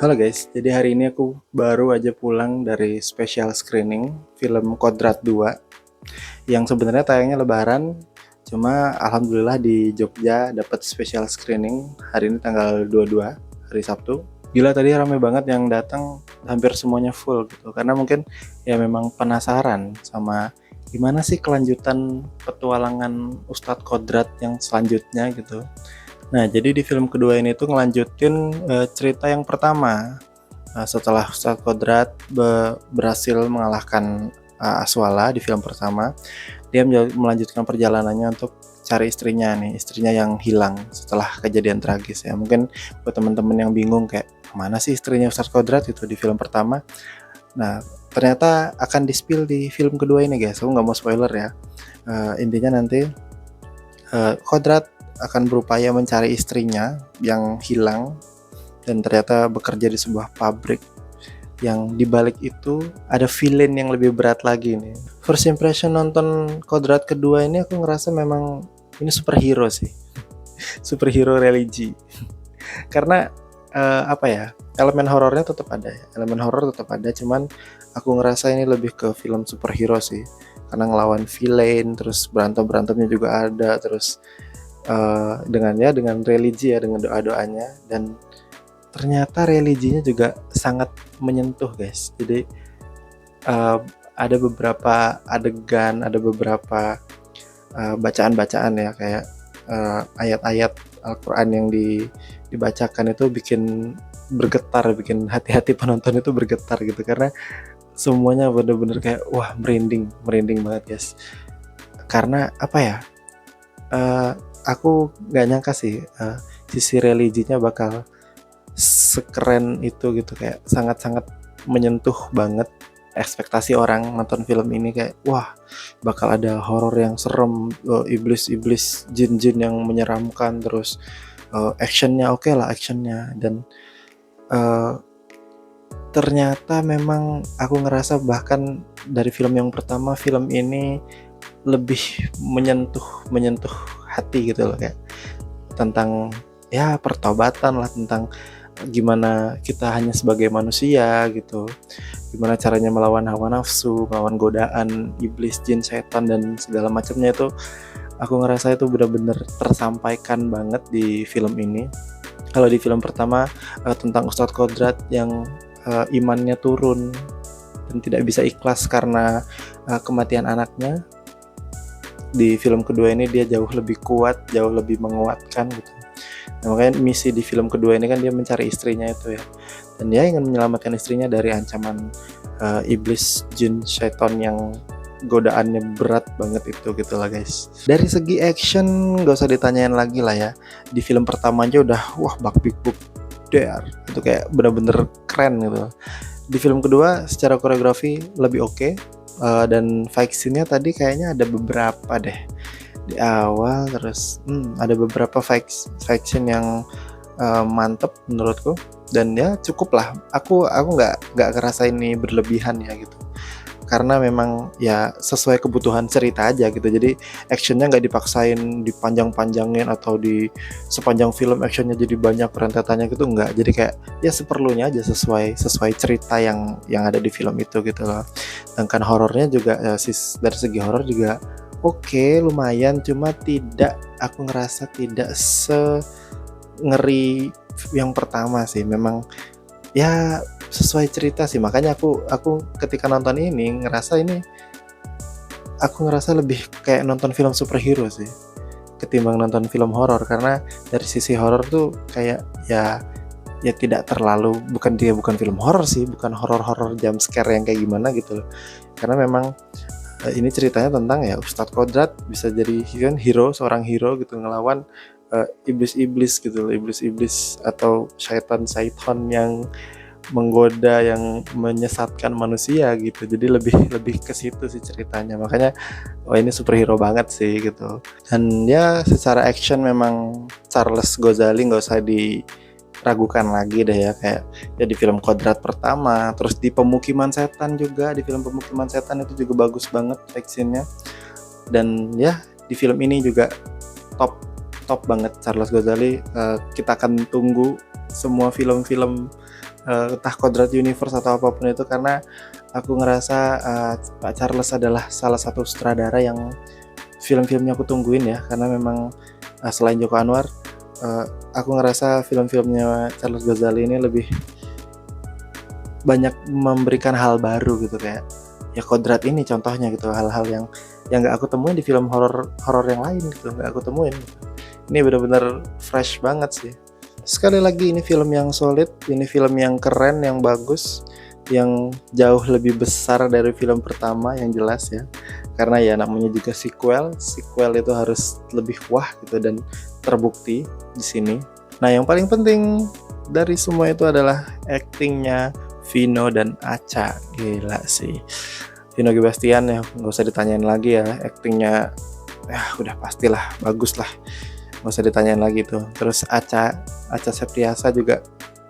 Halo guys, jadi hari ini aku baru aja pulang dari special screening film Kodrat 2 yang sebenarnya tayangnya Lebaran, cuma alhamdulillah di Jogja dapat special screening hari ini tanggal 22, hari Sabtu. Gila tadi rame banget yang datang, hampir semuanya full gitu. Karena mungkin ya memang penasaran sama gimana sih kelanjutan petualangan Ustadz Kodrat yang selanjutnya gitu. Nah, jadi di film kedua ini tuh ngelanjutin cerita yang pertama. Setelah Ustadz Kodrat berhasil mengalahkan Aswala di film pertama, dia melanjutkan perjalanannya untuk cari istrinya yang hilang setelah kejadian tragis ya. Mungkin buat teman-teman yang bingung kayak mana sih istrinya Ustadz Kodrat itu di film pertama. Nah, ternyata akan di-spill di film kedua ini guys. Aku nggak mau spoiler ya. Intinya nanti Kodrat akan berupaya mencari istrinya yang hilang dan ternyata bekerja di sebuah pabrik yang dibalik itu ada villain yang lebih berat lagi nih. First impression nonton Kodrat kedua ini aku ngerasa memang ini superhero sih, superhero religi. Karena apa ya, elemen horornya tetap ada, elemen horor tetap ada, cuman aku ngerasa ini lebih ke film superhero sih, karena ngelawan villain, terus berantemnya juga ada, terus dengan religi ya, dengan doa-doanya, dan ternyata religinya juga sangat menyentuh guys. Jadi uh, ada beberapa adegan, ada beberapa bacaan-bacaan ya, kayak ayat-ayat Al-Quran yang dibacakan itu bikin bergetar, bikin hati-hati penonton itu bergetar gitu, karena semuanya bener-bener kayak wah, merinding banget guys. Karena apa ya, uh, aku nggak nyangka sih sisi religinya bakal sekeren itu gitu, kayak sangat-sangat menyentuh banget ekspektasi orang nonton film ini, kayak wah bakal ada horor yang serem, iblis-iblis jin-jin yang menyeramkan, terus actionnya oke lah actionnya, dan uh, ternyata memang aku ngerasa bahkan dari film yang pertama, film ini lebih menyentuh hati gitu loh, kayak tentang ya pertobatan lah, tentang gimana kita hanya sebagai manusia gitu, gimana caranya melawan hawa nafsu, melawan godaan iblis, jin, setan, dan segala macamnya. Itu aku ngerasa itu benar-benar tersampaikan banget di film ini. Kalau di film pertama tentang Ustadz Kodrat yang imannya turun dan tidak bisa ikhlas karena kematian anaknya, di film kedua ini dia jauh lebih kuat, jauh lebih menguatkan gitu. Nah, makanya misi di film kedua ini kan dia mencari istrinya itu ya, dan dia ingin menyelamatkan istrinya dari ancaman iblis, jin, syaiton yang godaannya berat banget itu gitu lah guys. Dari segi action gak usah ditanyain lagi lah ya, di film pertama aja udah wah bak big book there, itu kayak bener-bener keren gitu. Di film kedua secara koreografi lebih oke, dan fight scene-nya tadi kayaknya ada beberapa deh di awal, terus ada beberapa fight scene yang mantep menurutku, dan ya cukup lah, aku nggak ngerasa ini berlebihan ya gitu, karena memang ya sesuai kebutuhan cerita aja gitu. Jadi actionnya nggak dipaksain dipanjang-panjangin atau di sepanjang film actionnya jadi banyak rentetannya gitu, nggak. Jadi kayak ya seperlunya aja, sesuai cerita yang ada di film itu gitu loh. Sedangkan horornya juga ya, dari segi horor juga oke, lumayan, cuma aku ngerasa tidak ngeri yang pertama sih. Memang ya sesuai cerita sih, makanya aku ketika nonton ini aku ngerasa lebih kayak nonton film superhero sih ketimbang nonton film horor, karena dari sisi horor tuh kayak ya tidak terlalu, bukan film horor sih, bukan horor jump scare yang kayak gimana gitu loh. Karena memang ini ceritanya tentang ya Ustadz Kodrat bisa jadi kan seorang hero gitu, ngelawan iblis-iblis gitu loh, iblis-iblis atau syaitan yang menggoda, yang menyesatkan manusia gitu. Jadi lebih ke situ sih ceritanya. Makanya ini superhero banget sih gitu. Dan ya secara action memang Charles Ghazali nggak usah diragukan lagi deh ya, kayak ya di film Kodrat pertama, terus di Pemukiman Setan juga, di film Pemukiman Setan itu juga bagus banget actionnya. Dan ya di film ini juga top banget Charles Ghazali. Kita akan tunggu semua film-film entah Kodrat Universe atau apapun itu, karena aku ngerasa Pak Charles adalah salah satu sutradara yang film-filmnya aku tungguin ya, karena memang selain Joko Anwar, aku ngerasa film-filmnya Charles Ghazali ini lebih banyak memberikan hal baru gitu, kayak ya Kodrat ini contohnya gitu, hal-hal yang nggak aku temuin di film horor yang lain gitu, nggak aku temuin. Ini benar-benar fresh banget sih. Sekali lagi ini film yang solid, ini film yang keren, yang bagus, yang jauh lebih besar dari film pertama yang jelas ya. Karena ya namanya juga sequel itu harus lebih wah gitu, dan terbukti di sini. Nah, yang paling penting dari semua itu adalah actingnya Vino dan Acha. Gila sih. Vino Gebastian ya nggak usah ditanyain lagi ya, actingnya ya udah pastilah bagus lah, nggak usah ditanyain lagi tuh. Terus Acha Septriasa juga,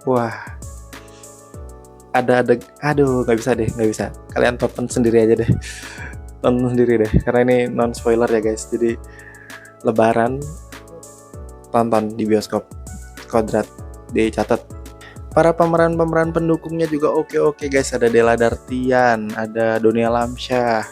wah, aduh nggak bisa, kalian tonton sendiri aja deh, tonton sendiri deh, karena ini non spoiler ya guys. Jadi Lebaran tonton di bioskop Kodrat, dicatat. Para pemeran pendukungnya juga oke guys. Ada Della Dartian, ada Doni Alamsyah,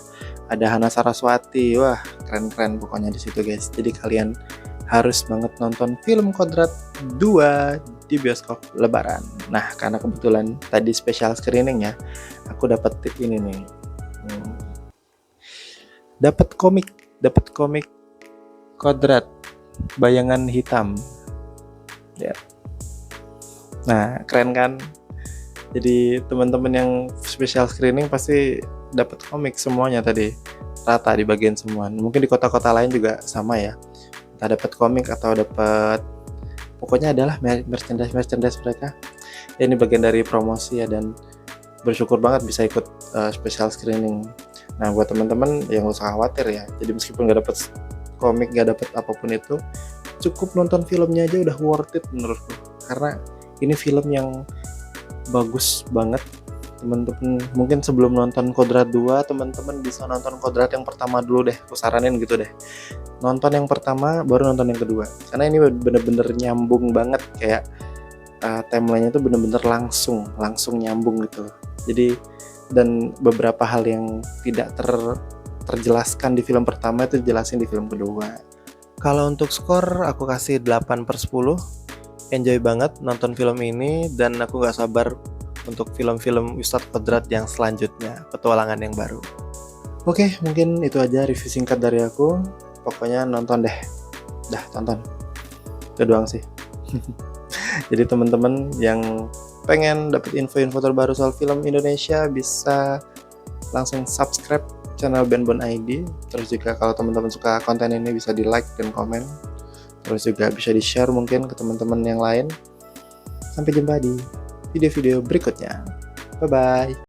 ada Hana Saraswati. Wah, keren pokoknya di situ guys. Jadi kalian harus banget nonton film Kodrat 2 di bioskop Lebaran. Nah, karena kebetulan tadi special screening ya, aku dapat ini nih. Dapat komik Kodrat Bayangan Hitam. Ya. Nah, keren kan? Jadi teman-teman yang special screening pasti dapat komik semuanya tadi, rata di bagian semua. Mungkin di kota-kota lain juga sama ya. Entah dapat komik atau dapat, pokoknya adalah merchandise mereka. Ya, ini bagian dari promosi ya, dan bersyukur banget bisa ikut special screening. Nah, buat teman-teman yang gak usah khawatir ya. Jadi meskipun nggak dapat komik, nggak dapat apapun itu, cukup nonton filmnya aja udah worth it menurutku. Karena ini film yang bagus banget. Teman-teman mungkin sebelum nonton Kodrat 2, teman-teman bisa nonton Kodrat yang pertama dulu deh. Aku saranin gitu deh. Nonton yang pertama baru nonton yang kedua. Karena ini bener-bener nyambung banget, kayak timeline-nya itu bener-bener langsung nyambung gitu. Jadi, dan beberapa hal yang tidak terjelaskan di film pertama itu dijelasin di film kedua. Kalau untuk skor aku kasih 8/10. Enjoy banget nonton film ini, dan aku gak sabar untuk film-film Ustadz Kodrat yang selanjutnya, petualangan yang baru. Oke, mungkin itu aja review singkat dari aku. Pokoknya nonton deh. Dah, tonton. Itu doang sih. Jadi teman-teman yang pengen dapat info-info terbaru soal film Indonesia bisa langsung subscribe channel BenBon ID. Terus juga kalau teman-teman suka konten ini bisa di like dan komen. Terus juga bisa di-share mungkin ke teman-teman yang lain. Sampai jumpa di video-video berikutnya. Bye-bye.